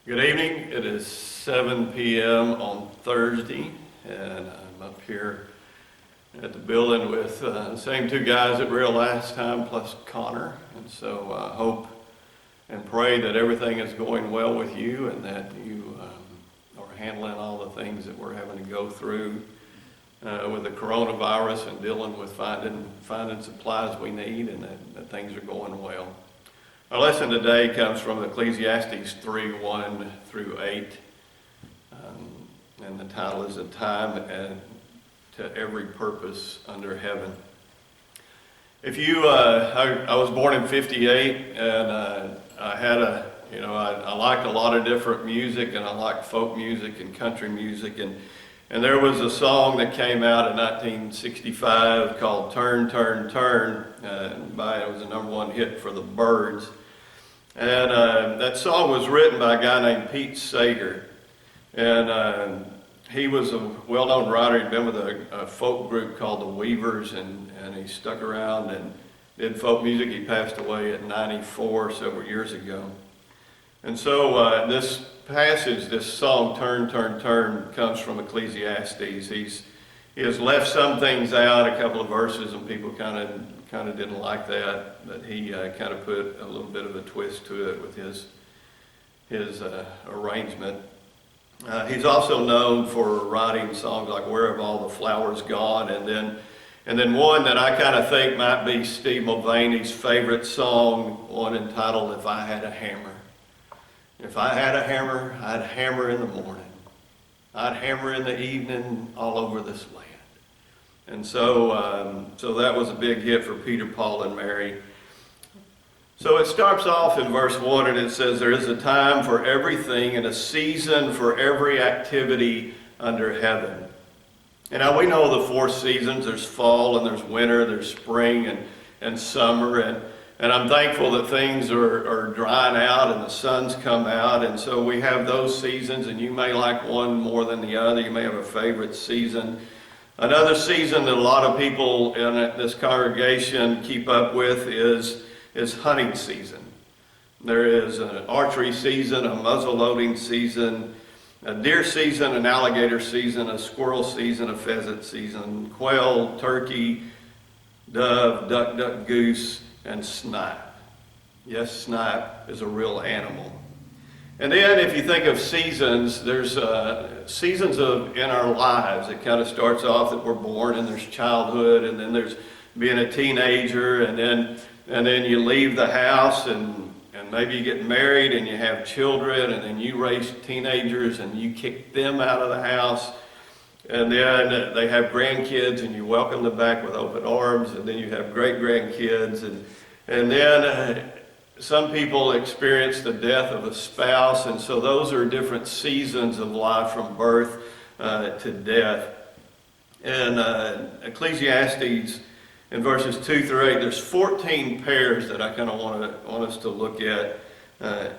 Good evening. It is 7 p.m. on Thursday, and I'm up here at the building with the same two guys that were here last time, plus Connor. And so I hope and pray that everything is going well with you and that you are handling all the things that we're having to go through with the coronavirus and dealing with finding supplies we need, and that things are going well. Our lesson today comes from Ecclesiastes 3:1 through 8, and the title is "A Time and to Every Purpose Under Heaven." If you, I was born in '58, and I had I liked a lot of different music, and I liked folk music and country music, and there was a song that came out in 1965 called "Turn, Turn, Turn." It was a #1 hit for the Byrds. And that song was written by a guy named Pete Seeger. And he was a well-known writer. He'd been with a folk group called the Weavers, and he stuck around and did folk music. He passed away at 94 several years ago. And so this passage, this song, "Turn, Turn, Turn," comes from Ecclesiastes. He has left some things out, a couple of verses, and people kind of didn't like that, but he kind of put a little bit of a twist to it with his arrangement. He's also known for writing songs like "Where Have All the Flowers Gone," and then one that I kind of think might be Steve Mulvaney's favorite song, one entitled "If I Had a Hammer." If I had a hammer, I'd hammer in the morning. I'd hammer in the evening all over this land. And so that was a big hit for Peter, Paul, and Mary. So it starts off in verse 1, and it says, "There is a time for everything and a season for every activity under heaven." And now we know the 4 seasons. There's fall, and there's winter, there's spring, and summer. And I'm thankful that things are drying out and the sun's come out. And so we have those seasons, and you may like one more than the other. You may have a favorite season. Another season that a lot of people in this congregation keep up with is hunting season. There is an archery season, a muzzle loading season, a deer season, an alligator season, a squirrel season, a pheasant season, quail, turkey, dove, duck, goose, and snipe. Yes, snipe is a real animal. And then if you think of seasons, there's seasons in our lives. It kind of starts off that we're born, and there's childhood, and then there's being a teenager, and then you leave the house, and maybe you get married and you have children, and then you raise teenagers and you kick them out of the house. And then they have grandkids, and you welcome them back with open arms, and then you have great-grandkids, and then some people experience the death of a spouse, and so those are different seasons of life from birth to death. And Ecclesiastes, in verses 2 through 8, there's 14 pairs that I kind of want us to look at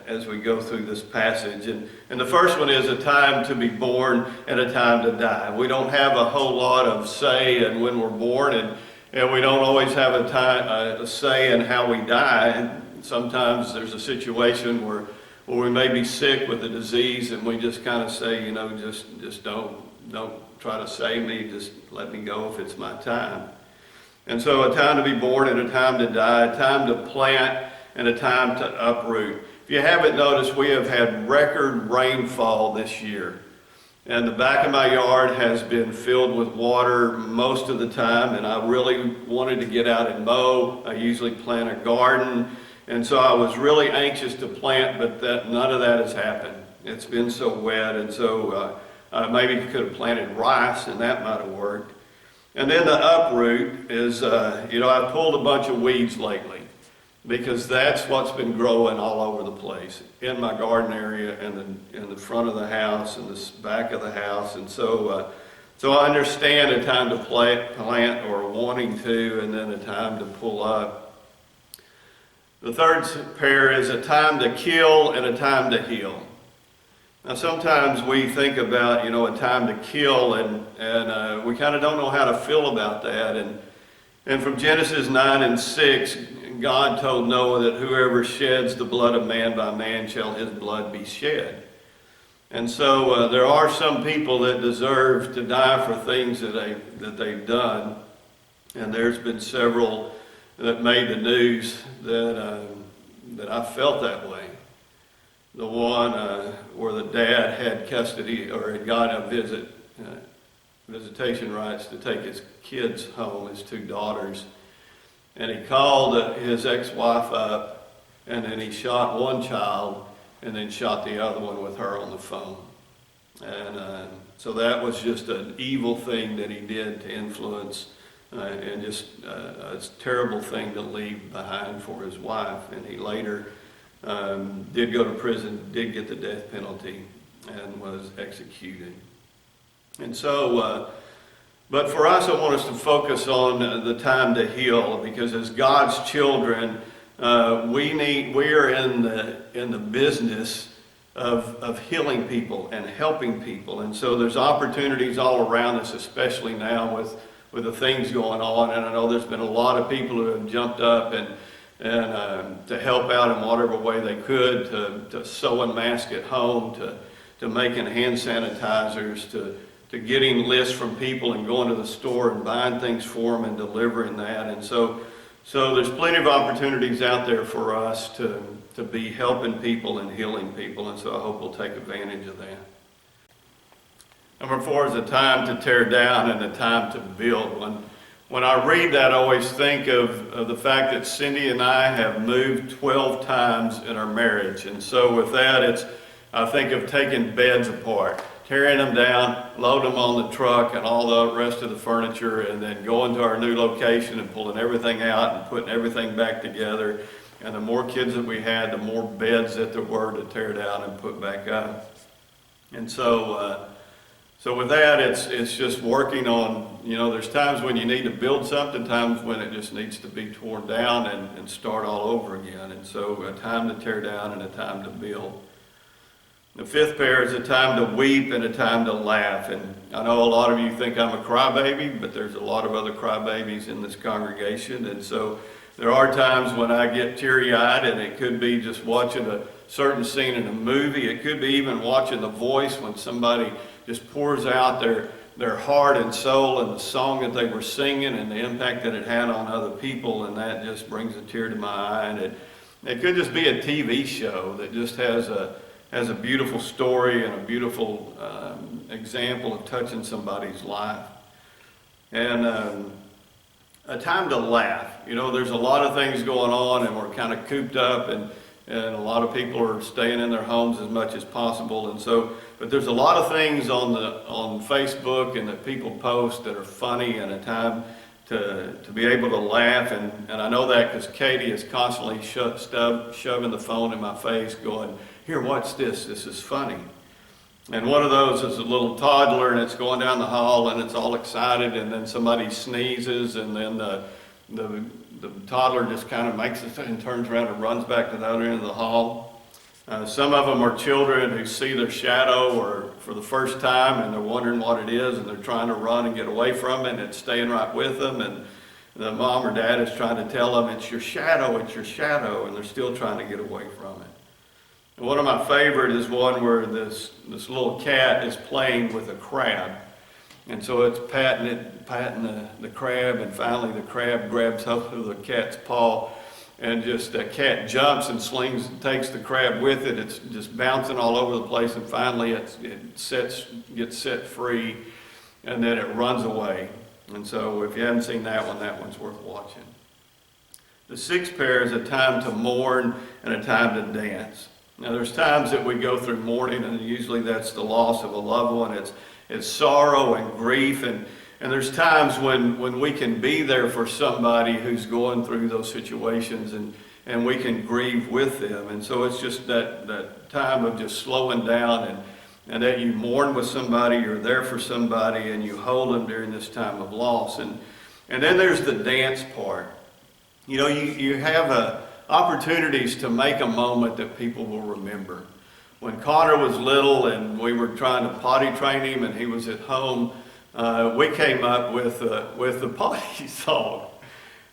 as we go through this passage. And the first one is a time to be born and a time to die. We don't have a whole lot of say in when we're born, and we don't always have a say in how we die. And sometimes there's a situation where we may be sick with a disease, and we just kind of say, just don't try to save me, just let me go if it's my time. And so a time to be born and a time to die, a time to plant and a time to uproot. If you haven't noticed, we have had record rainfall this year. And the back of my yard has been filled with water most of the time, and I really wanted to get out and mow. I usually plant a garden, and so I was really anxious to plant, but none of that has happened. It's been so wet, and so maybe you could have planted rice, and that might have worked. And then the uproot is, I've pulled a bunch of weeds lately, because that's what's been growing all over the place in my garden area and in the front of the house and the back of the house. And so I understand a time to plant or wanting to, and then a time to pull up. The third pair is a time to kill and a time to heal. Now sometimes we think about, a time to kill, and we kind of don't know how to feel about that. And from Genesis 9:6, God told Noah that whoever sheds the blood of man by man shall his blood be shed. And so there are some people that deserve to die for things that they've done. And there's been several that made the news that I felt that way. The one where the dad had custody or had got a visitation rights to take his kids home, his two daughters. And he called his ex-wife up, and then he shot one child and then shot the other one with her on the phone. And so that was just an evil thing that he did to influence and just a terrible thing to leave behind for his wife. And he later did go to prison, did get the death penalty, and was executed. And so, but for us, I want us to focus on the time to heal, because as God's children, we are in the business of healing people and helping people. And so there's opportunities all around us, especially now with the things going on. And I know there's been a lot of people who have jumped up and to help out in whatever way they could, to sewing masks at home, to making hand sanitizers, to getting lists from people and going to the store and buying things for them and delivering that. And so there's plenty of opportunities out there for us to be helping people and healing people. And so I hope we'll take advantage of that. Number 4 is a time to tear down and a time to build. When I read that, I always think of the fact that Cindy and I have moved 12 times in our marriage. And so with that, I think of taking beds apart, tearing them down, loading them on the truck and all the rest of the furniture, and then going to our new location and pulling everything out and putting everything back together. And the more kids that we had, the more beds that there were to tear down and put back up. And so with that, it's just working on, there's times when you need to build something, times when it just needs to be torn down and start all over again. And so a time to tear down and a time to build. The 5th pair is a time to weep and a time to laugh. And I know a lot of you think I'm a crybaby, but there's a lot of other crybabies in this congregation. And so there are times when I get teary-eyed, and it could be just watching a certain scene in a movie. It could be even watching The Voice when somebody just pours out their heart and soul and the song that they were singing and the impact that it had on other people, and that just brings a tear to my eye. And it could just be a TV show that just has a beautiful story and a beautiful example of touching somebody's life. And a time to laugh. There's a lot of things going on, and we're kind of cooped up, and a lot of people are staying in their homes as much as possible. And so, but there's a lot of things on Facebook and that people post that are funny, and a time to be able to laugh. And I know that because Katie is constantly shoving the phone in my face going, "Here, watch this. This is funny." And one of those is a little toddler, and it's going down the hall, and it's all excited, and then somebody sneezes, and then the toddler just kind of makes it and turns around and runs back to the other end of the hall. Some of them are children who see their shadow or for the first time, and they're wondering what it is, and they're trying to run and get away from it, and it's staying right with them, and the mom or dad is trying to tell them, "It's your shadow, it's your shadow," and they're still trying to get away from it. And one of my favorite is one where this little cat is playing with a crab. And so it's patting the crab, and finally the crab grabs hold of the cat's paw, and just the cat jumps and slings and takes the crab with it. It's just bouncing all over the place, and finally it gets set free, and then it runs away. And so if you haven't seen that one's worth watching. The 6th pair is a time to mourn and a time to dance. Now there's times that we go through mourning, and usually that's the loss of a loved one. It's sorrow and grief, and there's times when we can be there for somebody who's going through those situations, and we can grieve with them. And so it's just that time of just slowing down, and that you mourn with somebody, you're there for somebody, and you hold them during this time of loss. And then there's the dance part. You have opportunities to make a moment that people will remember. When Connor was little and we were trying to potty train him and he was at home, we came up with the potty song.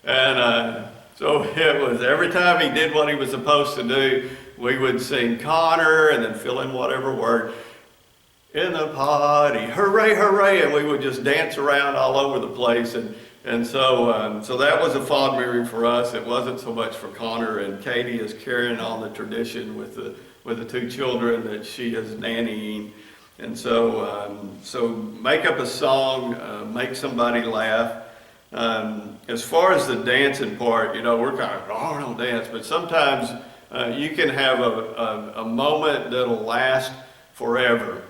And so it was every time he did what he was supposed to do, we would sing Connor and then fill in whatever word. in the party, hooray, hooray, and we would just dance around all over the place. And so that was a fond memory for us. It wasn't so much for Connor, and Katie is carrying on the tradition with the two children that she is nannying. And so make up a song, make somebody laugh. As far as the dancing part, we're kind of, I don't dance, but sometimes you can have a moment that'll last forever.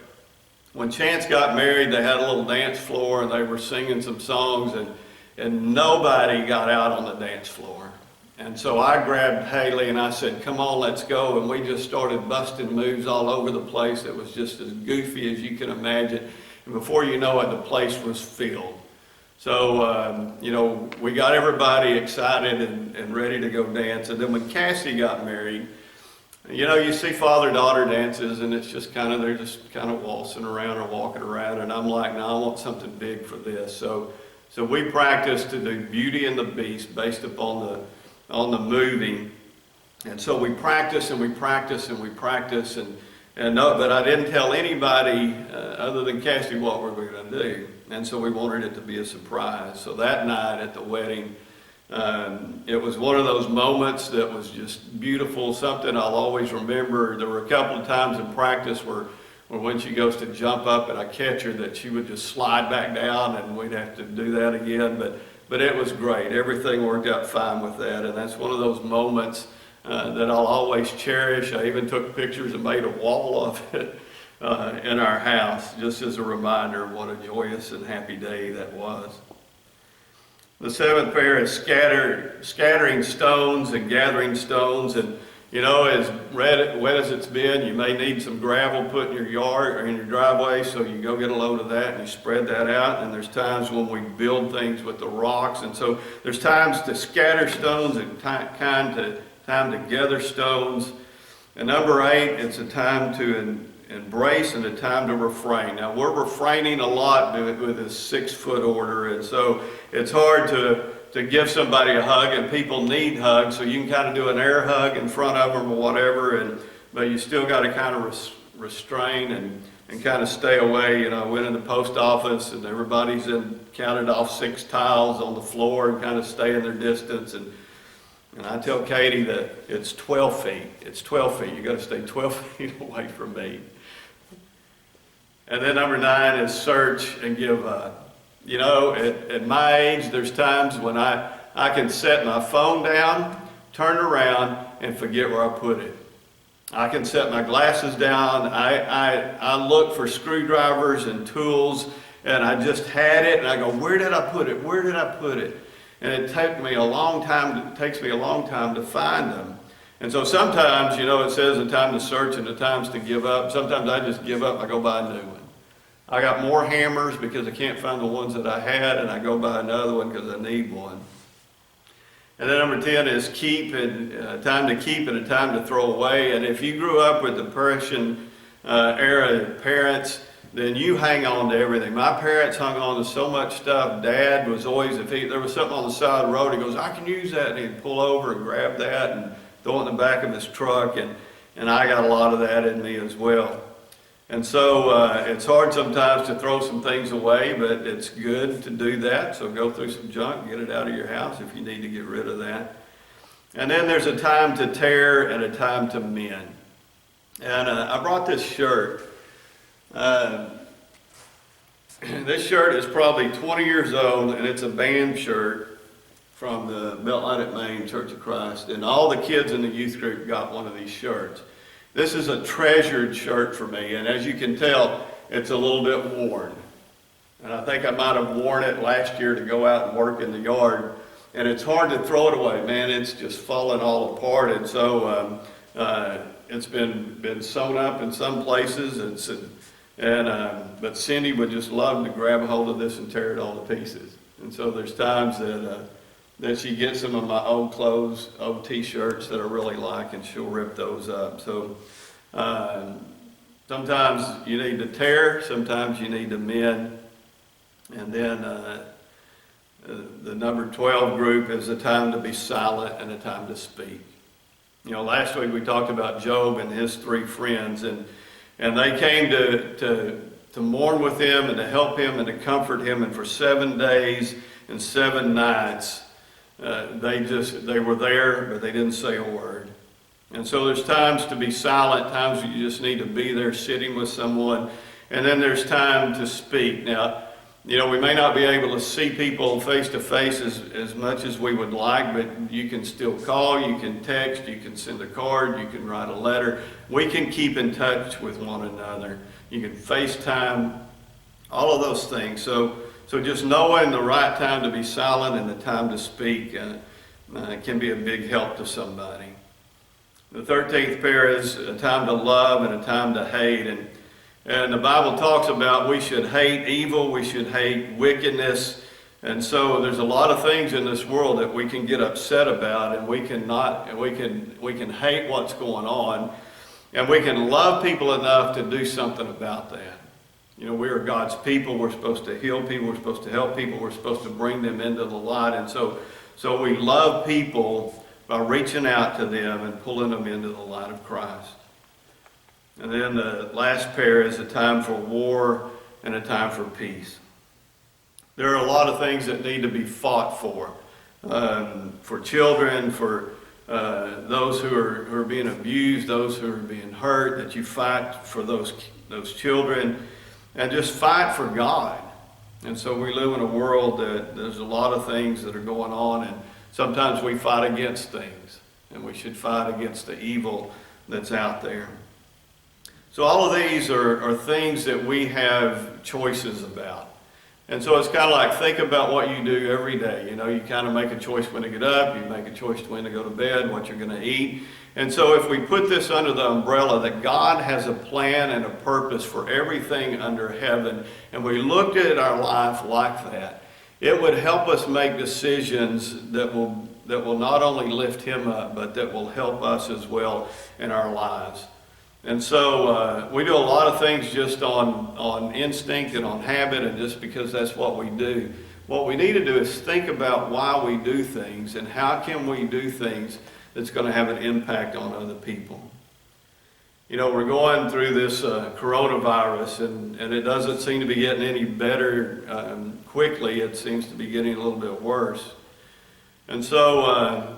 When Chance got married, they had a little dance floor and they were singing some songs, and nobody got out on the dance floor. And so I grabbed Haley and I said, come on, let's go. And we just started busting moves all over the place. It was just as goofy as you can imagine. And before you know it, the place was filled. So, we got everybody excited and ready to go dance. And then when Cassie got married, you see father-daughter dances, and it's just they're just kind of waltzing around or walking around. And I'm like, no, I want something big for this. So we practiced to do Beauty and the Beast based upon the movie. And so we practice and we practice and we practice. But I didn't tell anybody other than Cassie what we were going to do. And so we wanted it to be a surprise. So that night at the wedding, it was one of those moments that was just beautiful, something I'll always remember. There were a couple of times in practice where when she goes to jump up and I catch her, that she would just slide back down and we'd have to do that again. But it was great. Everything worked out fine with that. And that's one of those moments that I'll always cherish. I even took pictures and made a wall of it in our house, just as a reminder of what a joyous and happy day that was. The seventh pair is scattering stones and gathering stones. And, as wet as it's been, you may need some gravel put in your yard or in your driveway, so you go get a load of that and you spread that out. And there's times when we build things with the rocks. And so there's times to scatter stones and time to gather stones. And number 8, it's a time to embrace and a time to refrain. Now, we're refraining a lot with this 6-foot order, and so it's hard to give somebody a hug, and people need hugs, so you can kind of do an air hug in front of them or whatever, but you still got to kind of restrain and kind of stay away. I went in the post office and everybody's counted off 6 tiles on the floor and kind of stay in their distance, and I tell Katie that it's 12 feet. It's 12 feet. You got to stay 12 feet away from me. And then number 9 is search and give up. At my age, there's times when I can set my phone down, turn around, and forget where I put it. I can set my glasses down. I look for screwdrivers and tools, and I just had it, and I go, where did I put it? Where did I put it? And it takes me a long time to find them. And so sometimes, it says a time to search and a time to give up. Sometimes I just give up and I go buy a new one. I got more hammers because I can't find the ones that I had, and I go buy another one because I need one. And then number 10 is keep, and time to keep and a time to throw away. And if you grew up with the Depression era parents, then you hang on to everything. My parents hung on to so much stuff. Dad was always, if there was something on the side of the road, he goes, I can use that, and he'd pull over and grab that and throw it in the back of his truck, and I got a lot of that in me as well. And so it's hard sometimes to throw some things away, but it's good to do that. So go through some junk, get it out of your house if you need to get rid of that. And then there's a time to tear and a time to mend. And I brought this shirt. This shirt is probably 20 years old, and it's a band shirt from the Beltline at Maine Church of Christ. And all the kids in the youth group got one of these shirts. This is a treasured shirt for me, and as you can tell, it's a little bit worn. And I think I might have worn it last year to go out and work in the yard, and it's hard to throw it away. Man, it's just falling all apart, and so it's been sewn up in some places, but Cindy would just love to grab a hold of this and tear it all to pieces. And so there's times that she gets some of my old clothes, old t-shirts that I really like, and she'll rip those up. So sometimes you need to tear, sometimes you need to mend. And then the number 12 group is a time to be silent and a time to speak. Last week we talked about Job and his 3 friends, and And they came to mourn with him and to help him and to comfort him. And for 7 days and 7 nights, they were there, but they didn't say a word. And so there's times to be silent, times you just need to be there sitting with someone. And then there's time to speak. Now, we may not be able to see people face to face as much as we would like, but you can still call, you can text, you can send a card, you can write a letter. We can keep in touch with one another. You can FaceTime, all of those things. So just knowing the right time to be silent and the time to speak can be a big help to somebody. The 13th pair is a time to love and a time to hate. And the Bible talks about we should hate evil, we should hate wickedness. And so there's a lot of things in this world that we can get upset about, and we can hate what's going on, and we can love people enough to do something about that. We are God's people. We're supposed to heal people. We're supposed to help people. We're supposed to bring them into the light. And so we love people by reaching out to them and pulling them into the light of Christ. And then the last pair is a time for war and a time for peace. There are a lot of things that need to be fought for children, for those who are being abused, those who are being hurt, that you fight for those children, and just fight for God. And so we live in a world that there's a lot of things that are going on, and sometimes we fight against things, and we should fight against the evil that's out there. So all of these are things that we have choices about. And so it's kind of like, think about what you do every day. You kind of make a choice when to get up, you make a choice when to go to bed, what you're going to eat. And so if we put this under the umbrella that God has a plan and a purpose for everything under heaven, and we looked at our life like that, it would help us make decisions that will not only lift him up, but that will help us as well in our lives. And so we do a lot of things just on instinct and on habit, and just because that's what we do. What we need to do is think about why we do things and how can we do things that's going to have an impact on other people. We're going through this coronavirus, and it doesn't seem to be getting any better quickly. It seems to be getting a little bit worse. And so,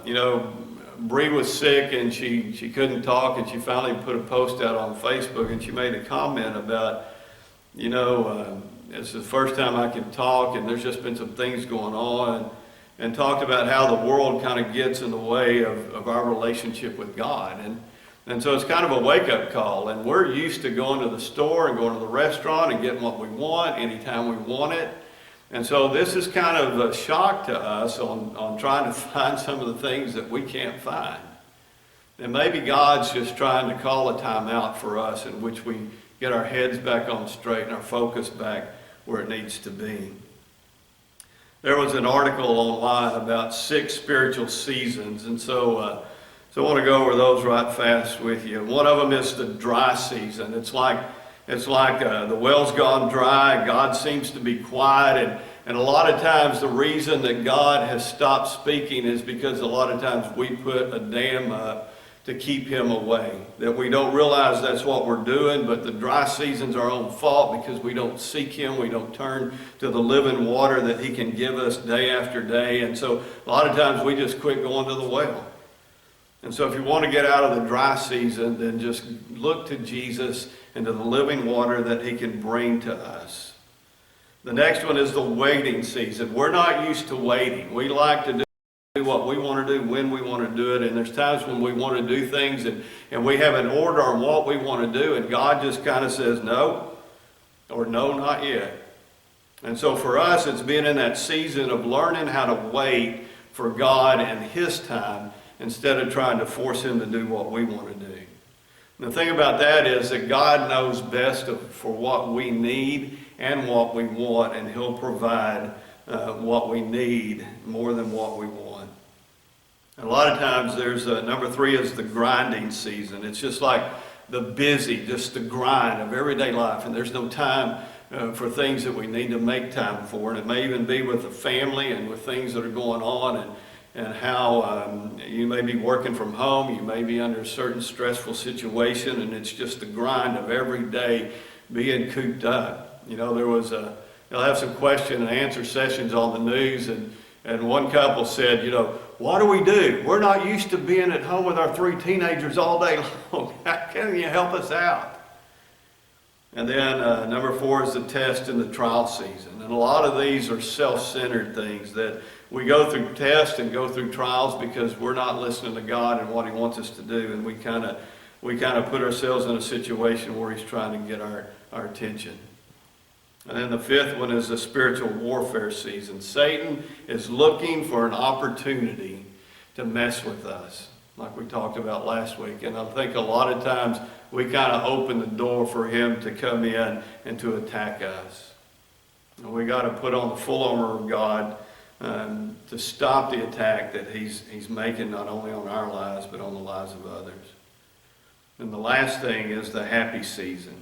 Bree was sick and she couldn't talk, and she finally put a post out on Facebook, and she made a comment about, it's the first time I can talk, and there's just been some things going on, and talked about how the world kind of gets in the way of our relationship with God. And so it's kind of a wake-up call, and we're used to going to the store and going to the restaurant and getting what we want anytime we want it. And so this is kind of a shock to us on trying to find some of the things that we can't find. And maybe God's just trying to call a time out for us in which we get our heads back on straight and our focus back where it needs to be. There was an article online about 6 spiritual seasons, and so I want to go over those right fast with you. One of them is the dry season. It's like the well's gone dry, God seems to be quiet, and a lot of times the reason that God has stopped speaking is because a lot of times we put a dam up to keep him away. That we don't realize that's what we're doing, but the dry season's our own fault because we don't seek him, we don't turn to the living water that he can give us day after day, and so a lot of times we just quit going to the well. And so if you want to get out of the dry season, then just look to Jesus and to the living water that he can bring to us. The next one is the waiting season. We're not used to waiting. We like to do what we want to do when we want to do it. And there's times when we want to do things and we have an order on what we want to do, and God just kind of says no, or no, not yet. And so for us, it's been in that season of learning how to wait for God and his time, instead of trying to force him to do what we want to do. And the thing about that is that God knows best for what we need and what we want, and he'll provide what we need more than what we want. And a lot of times there's number 3 is the grinding season. It's just like the busy, just the grind of everyday life, and there's no time for things that we need to make time for. And it may even be with the family and with things that are going on, and how you may be working from home, you may be under a certain stressful situation, and it's just the grind of every day being cooped up. They'll have some question and answer sessions on the news, and one couple said, what do we do? We're not used to being at home with our 3 teenagers all day long. How can you help us out? And then number 4 is the test and the trial season. And a lot of these are self-centered things that we go through tests and go through trials because we're not listening to God and what He wants us to do, and we kind of put ourselves in a situation where He's trying to get our attention. And then the 5th one is the spiritual warfare season. Satan is looking for an opportunity to mess with us, like we talked about last week. And I think a lot of times we kind of open the door for him to come in and to attack us. And we got to put on the full armor of God to stop the attack that he's making, not only on our lives, but on the lives of others. And the last thing is the happy season.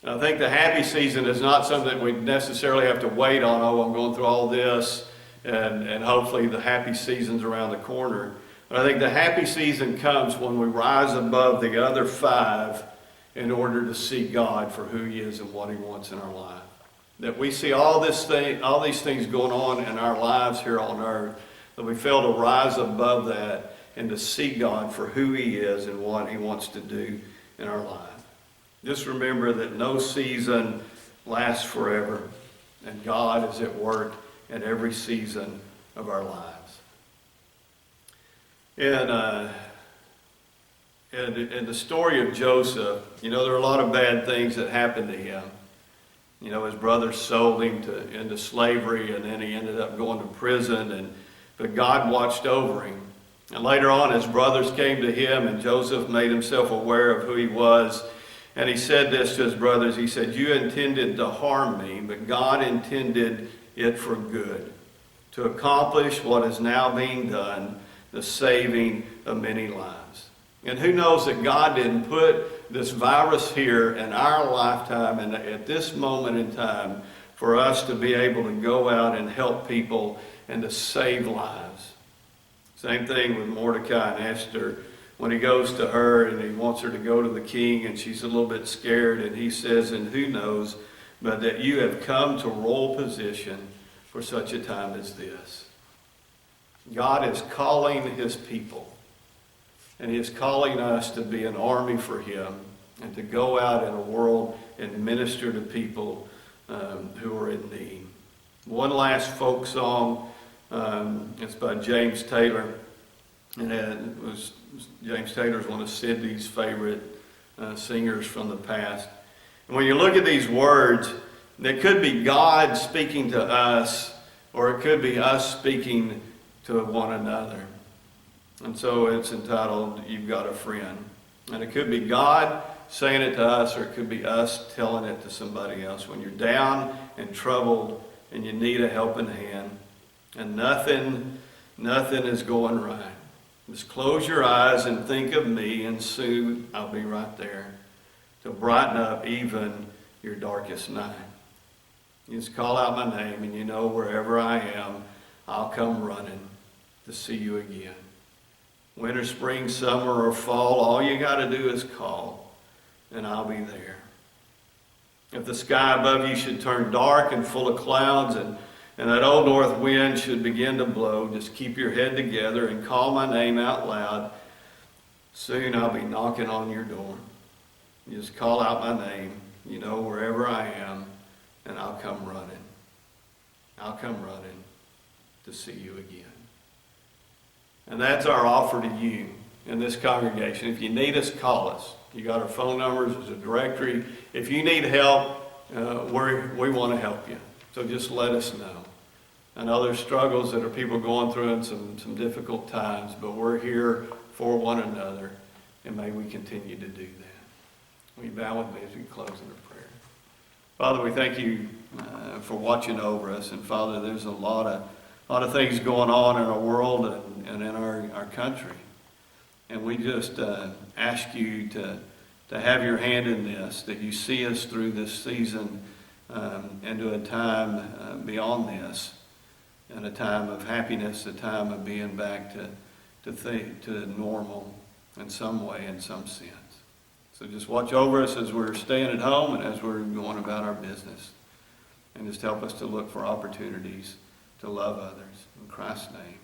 And I think the happy season is not something that we necessarily have to wait on. I'm going through all this, and hopefully the happy season's around the corner. But I think the happy season comes when we rise above the other 5 in order to see God for who He is and what He wants in our life. That we see all these things going on in our lives here on earth, that we fail to rise above that and to see God for who He is and what He wants to do in our life. Just remember that no season lasts forever, and God is at work in every season of our lives. In the story of Joseph, there are a lot of bad things that happened to him. His brothers sold him into slavery, and then he ended up going to prison, but God watched over him. And later on, his brothers came to him, and Joseph made himself aware of who he was. And he said this to his brothers. He said, "You intended to harm me, but God intended it for good, to accomplish what is now being done, the saving of many lives." And who knows that God didn't put this virus here in our lifetime and at this moment in time for us to be able to go out and help people and to save lives. Same thing with Mordecai and Esther. When he goes to her and he wants her to go to the king, and she's a little bit scared, and he says, "And who knows, but that you have come to royal position for such a time as this." God is calling His people, and He is calling us to be an army for Him and to go out in a world and minister to people who are in need. One last folk song. It's by James Taylor. And James Taylor's one of Sidney's favorite singers from the past. And when you look at these words, it could be God speaking to us, or it could be us speaking to one another. And so it's entitled, "You've Got a Friend." And it could be God saying it to us, or it could be us telling it to somebody else. When you're down and troubled and you need a helping hand and nothing is going right, just close your eyes and think of me, and soon I'll be right there to brighten up even your darkest night. You just call out my name, and wherever I am, I'll come running to see you again. Winter, spring, summer, or fall, all you got to do is call, and I'll be there. If the sky above you should turn dark and full of clouds, and that old north wind should begin to blow, just keep your head together and call my name out loud. Soon I'll be knocking on your door. You just call out my name, wherever I am, and I'll come running. I'll come running to see you again. And that's our offer to you in this congregation. If you need us, call us. You got our phone numbers, there's a directory. If you need help, we want to help you. So just let us know. I know there's struggles that are people going through in some difficult times, but we're here for one another, and may we continue to do that. Will you bow with me as we close in a prayer? Father, we thank you for watching over us. And Father, there's a lot of things going on in our world and in our country. And we just ask you to have your hand in this, that you see us through this season into a time beyond this, and a time of happiness, a time of being back to normal in some way, in some sense. So just watch over us as we're staying at home and as we're going about our business. And just help us to look for opportunities to love others. In Christ's name.